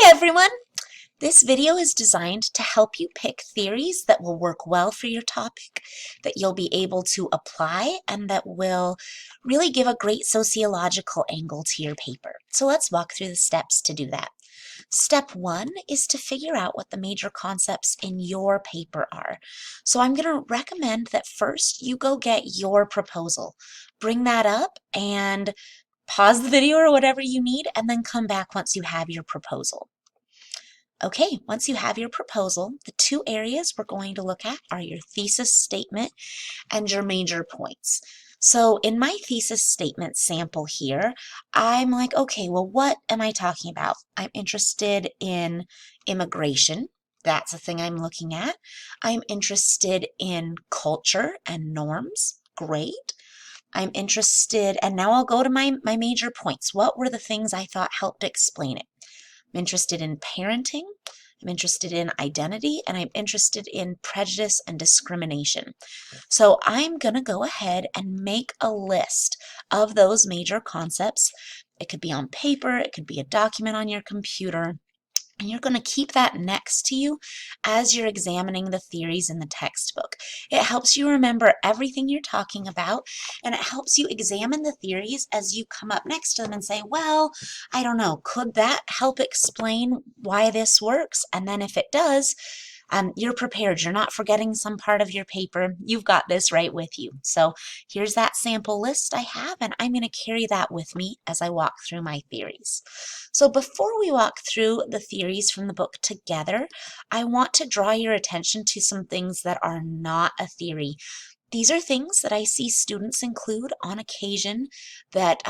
everyone! This video is designed to help you pick theories that will work well for your topic, that you'll be able to apply, and that will really give a great sociological angle to your paper. So let's walk through the steps to do that. Step one is to figure out what the major concepts in your paper are. So I'm going to recommend that first you go get your proposal. Bring that up and pause the video or whatever you need, and then come back once you have your proposal. Okay, once you have your proposal, the two areas we're going to look at are your thesis statement and your major points. So in my thesis statement sample here, I'm like, okay, well, what am I talking about? I'm interested in immigration. That's a thing I'm looking at. I'm interested in culture and norms. Great. I'm interested, and now I'll go to my major points. What were the things I thought helped explain it? I'm interested in parenting, I'm interested in identity, and I'm interested in prejudice and discrimination. So I'm going to go ahead and make a list of those major concepts. It could be on paper, it could be a document on your computer, and you're going to keep that next to you as you're examining the theories in the textbook. It helps you remember everything you're talking about, and it helps you examine the theories as you come up next to them and say, well, I don't know, could that help explain why this works? And then if it does, you're prepared. You're not forgetting some part of your paper. You've got this right with you. So here's that sample list I have, and I'm going to carry that with me as I walk through my theories. So before we walk through the theories from the book together, I want to draw your attention to some things that are not a theory. These are things that I see students include on occasion that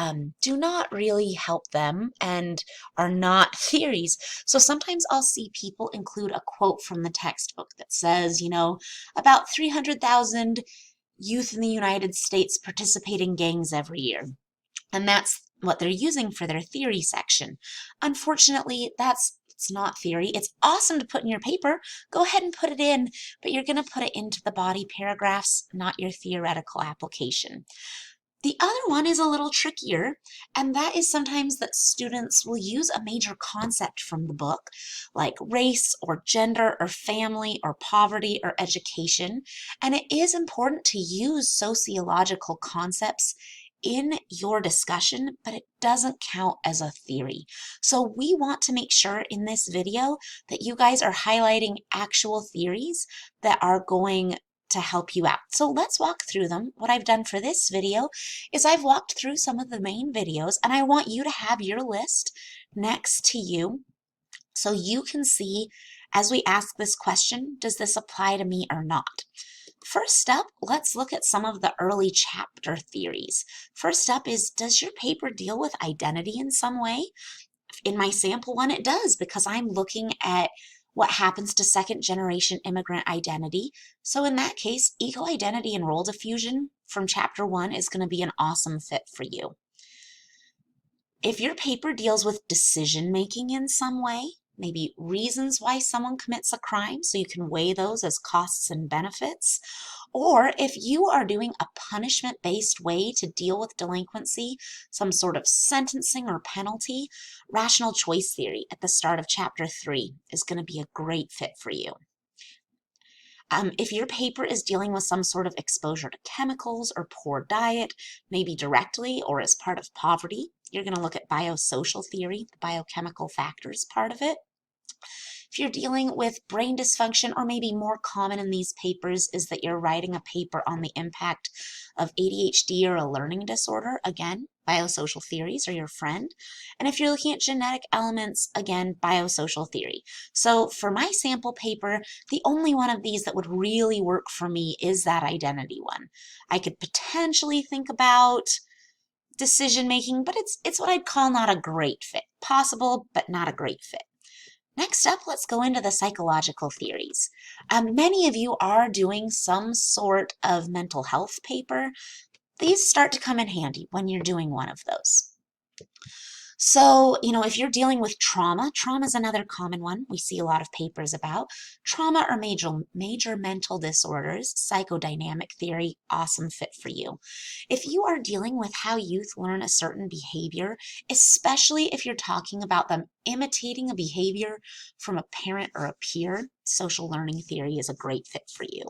do not really help them and are not theories. So sometimes I'll see people include a quote from the textbook that says, you know, about 300,000 youth in the United States participate in gangs every year. And that's what they're using for their theory section. Unfortunately, it's not theory. It's awesome to put in your paper. Go ahead and put it in, but you're going to put it into the body paragraphs, not your theoretical application. The other one is a little trickier, and that is sometimes that students will use a major concept from the book, like race or gender or family or poverty or education, and it is important to use sociological concepts in your discussion, but it doesn't count as a theory. So we want to make sure in this video that you guys are highlighting actual theories that are going to help you out. So let's walk through them. What I've done for this video is I've walked through some of the main videos, and I want you to have your list next to you so you can see as we ask this question, does this apply to me or not? First up, let's look at some of the early chapter theories. First up is, does your paper deal with identity in some way? In my sample one, it does, because I'm looking at what happens to second-generation immigrant identity. So in that case, eco-identity and role diffusion from chapter 1 is going to be an awesome fit for you. If your paper deals with decision-making in some way, maybe reasons why someone commits a crime, so you can weigh those as costs and benefits. Or if you are doing a punishment-based way to deal with delinquency, some sort of sentencing or penalty, rational choice theory at the start of chapter 3 is going to be a great fit for you. If your paper is dealing with some sort of exposure to chemicals or poor diet, maybe directly or as part of poverty, you're going to look at biosocial theory, the biochemical factors part of it. If you're dealing with brain dysfunction, or maybe more common in these papers is that you're writing a paper on the impact of ADHD or a learning disorder, again, biosocial theories are your friend. And if you're looking at genetic elements, again, biosocial theory. So for my sample paper, the only one of these that would really work for me is that identity one. I could potentially think about decision making, but it's what I'd call not a great fit. Possible, but not a great fit. Next up, let's go into the psychological theories. Many of you are doing some sort of mental health paper. These start to come in handy when you're doing one of those. So, you know, if you're dealing with trauma is another common one we see a lot of papers about. Trauma or major mental disorders, psychodynamic theory, awesome fit for you. If you are dealing with how youth learn a certain behavior, especially if you're talking about them imitating a behavior from a parent or a peer, social learning theory is a great fit for you.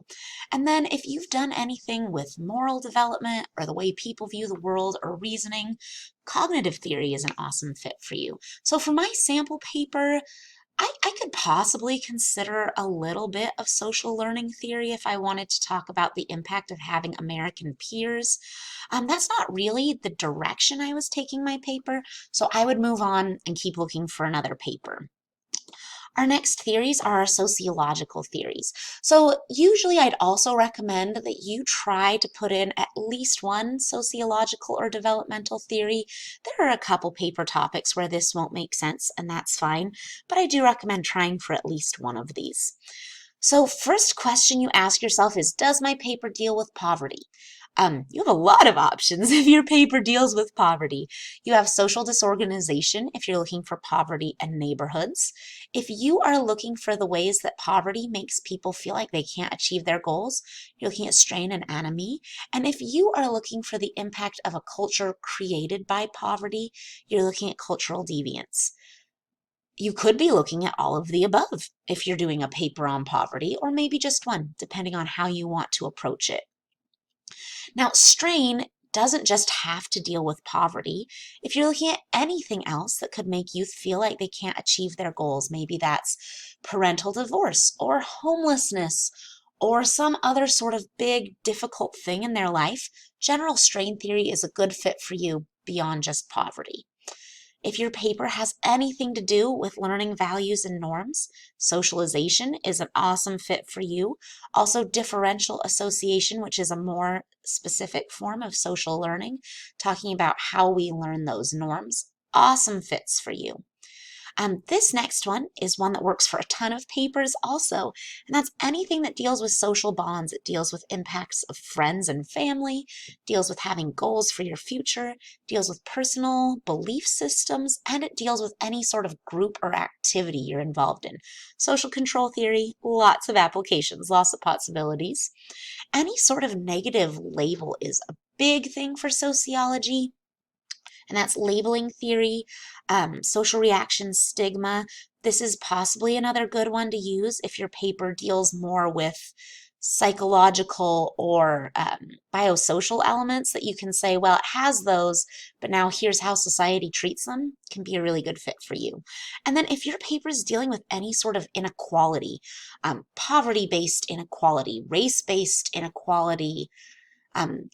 And then if you've done anything with moral development or the way people view the world or reasoning, cognitive theory is an awesome fit for you. So for my sample paper, I could possibly consider a little bit of social learning theory if I wanted to talk about the impact of having American peers. That's not really the direction I was taking my paper, so I would move on and keep looking for another paper. Our next theories are our sociological theories. So usually I'd also recommend that you try to put in at least one sociological or developmental theory. There are a couple paper topics where this won't make sense, and that's fine, but I do recommend trying for at least one of these. So first question you ask yourself is, does my paper deal with poverty? You have a lot of options if your paper deals with poverty. You have social disorganization if you're looking for poverty and neighborhoods. If you are looking for the ways that poverty makes people feel like they can't achieve their goals, you're looking at strain and anomie. And if you are looking for the impact of a culture created by poverty, you're looking at cultural deviance. You could be looking at all of the above if you're doing a paper on poverty, or maybe just one, depending on how you want to approach it. Now, strain doesn't just have to deal with poverty. If you're looking at anything else that could make youth feel like they can't achieve their goals, maybe that's parental divorce or homelessness or some other sort of big, difficult thing in their life, general strain theory is a good fit for you beyond just poverty. If your paper has anything to do with learning values and norms, socialization is an awesome fit for you. Also, differential association, which is a more specific form of social learning, talking about how we learn those norms, awesome fits for you. This next one is one that works for a ton of papers also, and that's anything that deals with social bonds. It deals with impacts of friends and family, deals with having goals for your future, deals with personal belief systems, and it deals with any sort of group or activity you're involved in. Social control theory, lots of applications, lots of possibilities. Any sort of negative label is a big thing for sociology, and that's labeling theory, social reaction stigma. This is possibly another good one to use if your paper deals more with psychological or biosocial elements that you can say, well, it has those, but now here's how society treats them, can be a really good fit for you. And then if your paper is dealing with any sort of inequality, poverty-based inequality, race-based inequality,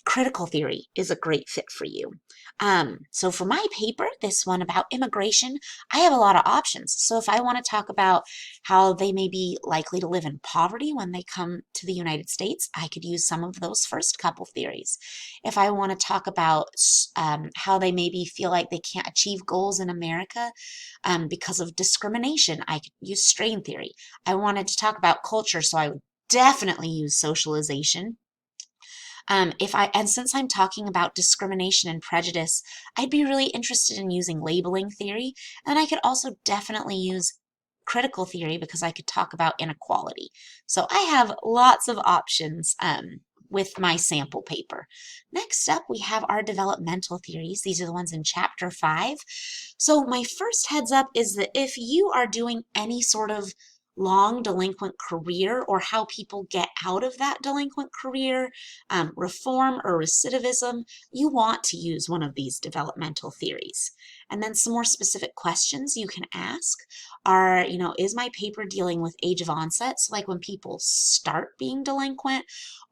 critical theory is a great fit for you. So for my paper, this one about immigration, I have a lot of options. So if I want to talk about how they may be likely to live in poverty when they come to the United States, I could use some of those first couple theories. If I want to talk about how they maybe feel like they can't achieve goals in America because of discrimination, I could use strain theory. I wanted to talk about culture, so I would definitely use socialization. And since I'm talking about discrimination and prejudice, I'd be really interested in using labeling theory, and I could also definitely use critical theory because I could talk about inequality. So I have lots of options with my sample paper. Next up, we have our developmental theories. These are the ones in chapter 5. So my first heads up is that if you are doing any sort of long delinquent career or how people get out of that delinquent career, reform or recidivism, you want to use one of these developmental theories. And then some more specific questions you can ask are, is my paper dealing with age of onset? So like when people start being delinquent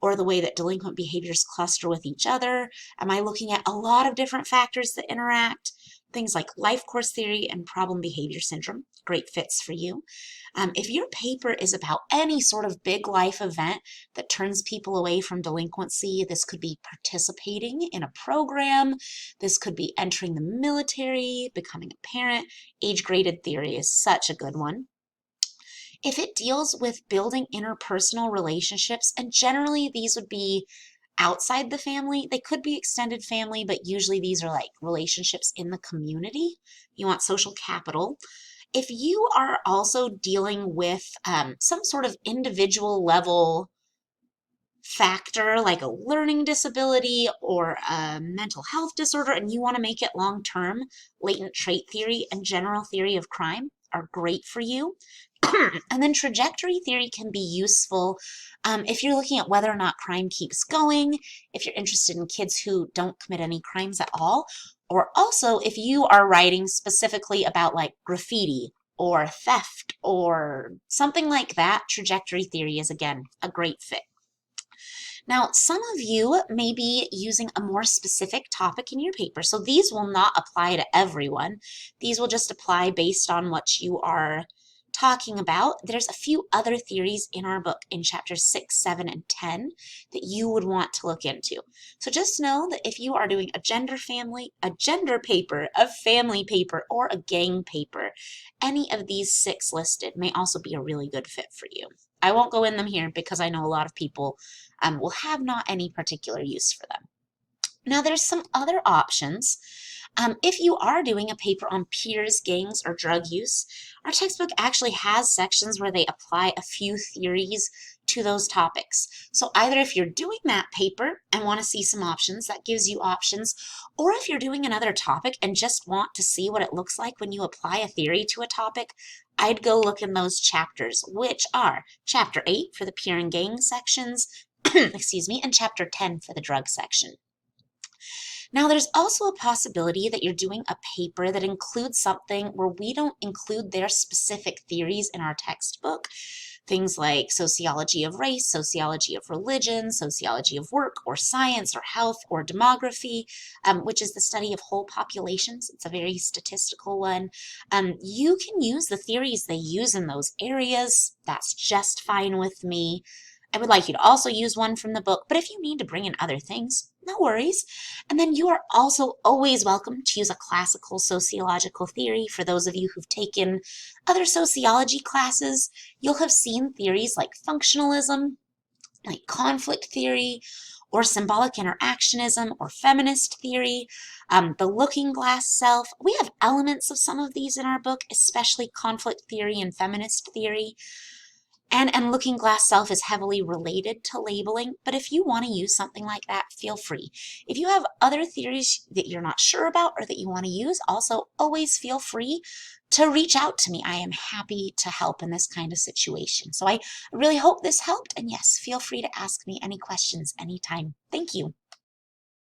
or the way that delinquent behaviors cluster with each other? Am I looking at a lot of different factors that interact? Things like life course theory and problem behavior syndrome, great fits for you. If your paper is about any sort of big life event that turns people away from delinquency, this could be participating in a program, this could be entering the military, becoming a parent, age-graded theory is such a good one. If it deals with building interpersonal relationships, and generally these would be outside the family, they could be extended family, but usually these are like relationships in the community. You want social capital. If you are also dealing with some sort of individual level factor like a learning disability or a mental health disorder and you want to make it long-term, latent trait theory and general theory of crime are great for you. And then trajectory theory can be useful if you're looking at whether or not crime keeps going, if you're interested in kids who don't commit any crimes at all, or also if you are writing specifically about like graffiti or theft or something like that, trajectory theory is again a great fit. Now, some of you may be using a more specific topic in your paper, so these will not apply to everyone. These will just apply based on what you are talking about. There's a few other theories in our book in chapters 6, 7, and 10 that you would want to look into. So just know that if you are doing a gender paper, a family paper, or a gang paper, any of these 6 listed may also be a really good fit for you. I won't go in them here because I know a lot of people will have not any particular use for them. Now there's some other options. If you are doing a paper on peers, gangs, or drug use, our textbook actually has sections where they apply a few theories to those topics. So either if you're doing that paper and want to see some options, that gives you options, or if you're doing another topic and just want to see what it looks like when you apply a theory to a topic, I'd go look in those chapters, which are Chapter 8 for the peer and gang sections, excuse me, and Chapter 10 for the drug section. Now, there's also a possibility that you're doing a paper that includes something where we don't include their specific theories in our textbook. Things like sociology of race, sociology of religion, sociology of work, or science, or health, or demography, which is the study of whole populations. It's a very statistical one. You can use the theories they use in those areas. That's just fine with me. I would like you to also use one from the book, but if you need to bring in other things, no worries. And then you are also always welcome to use a classical sociological theory. For those of you who've taken other sociology classes, you'll have seen theories like functionalism, like conflict theory, or symbolic interactionism, or feminist theory, the looking glass self. We have elements of some of these in our book, especially conflict theory and feminist theory. And looking glass self is heavily related to labeling, but if you want to use something like that, feel free. If you have other theories that you're not sure about or that you want to use, also always feel free to reach out to me. I am happy to help in this kind of situation. So I really hope this helped, and yes, feel free to ask me any questions anytime. Thank you.